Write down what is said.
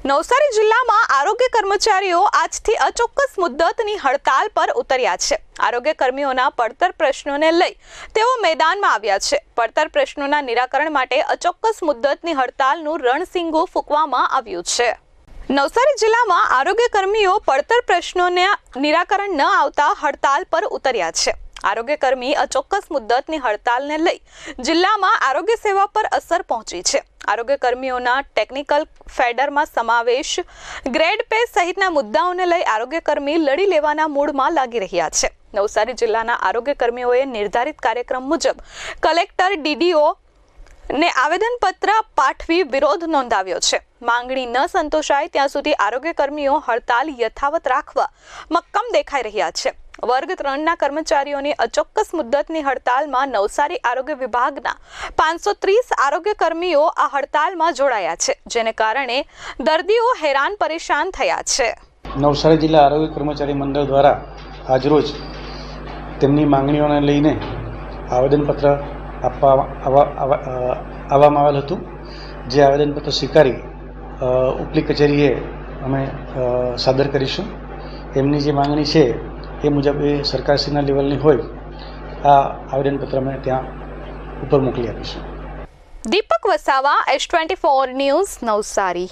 નવસારી જિલ્લામાં આરોગ્ય કર્મચારીઓ આજથી અચોક્કસ મુદ્દતની હડતાલ પર ઉતર્યા છે। આરોગ્ય કર્મીઓના પડતર પ્રશ્નોને લઈ તેઓ મેદાનમાં આવ્યા છે। પડતર પ્રશ્નોના નિરાકરણ માટે અચોક્કસ મુદ્દતની હડતાલનું રણસિંગું ફૂંકવામાં આવ્યું છે। નવસારી જિલ્લામાં આરોગ્ય કર્મીઓ પડતર પ્રશ્નોના નિરાકરણ ન આવતા હડતાલ પર ઉતર્યા છે। આરોગ્ય કર્મી અચોક્કસ મુદ્દતની હડતાલને લઈ જિલ્લામાં આરોગ્ય સેવા પર અસર પહોંચી છે। આરોગ્ય કર્મીઓના ટેકનિકલ ફેડરમાં સમાવેશ, ગ્રેડ પે સહિતના મુદ્દાઓને લઈ આરોગ્ય કર્મી લડી લેવાના મૂડમાં લાગી રહ્યા છે। નવસારી જિલ્લાના આરોગ્ય કર્મીઓએ નિર્ધારિત કાર્યક્રમ મુજબ કલેક્ટર, ડીડીઓ ને આવેદનપત્ર પાઠવી વિરોધ નોંધાવ્યો છે। માંગણી ન સંતોષાય ત્યાં સુધી આરોગ્ય કર્મીઓ હડતાલ યથાવત રાખવા મક્કમ દેખાઈ રહ્યા છે। વર્ગ 3ના કર્મચારીઓની અચોક્કસ મુદ્દતની હડતાલમાં નવસારી આરોગ્ય વિભાગના 530 આરોગ્ય કર્મીઓ આ હડતાલમાં જોડાયા છે, જેને કારણે દર્દીઓ હેરાન પરેશાન થયા છે। નવસારી જિલ્લા આરોગ્ય કર્મચારી મંડળ દ્વારા આજરોજ તેમની માંગણીઓને લઈને આવેદનપત્ર આપવામાં આવેલ હતું, જે આવેદનપત્ર સ્વીકારી ઉપલી કચેરીએ અમે સાદર કરીશું। એમની જે માંગણી છે એ મુજબ એ સરકારશ્રીના લેવલની હોય આ આવેદનપત્ર અમે ત્યાં ઉપર મોકલી આપીશું। દીપક વસાવા, S24 ન્યૂઝ, નવસારી।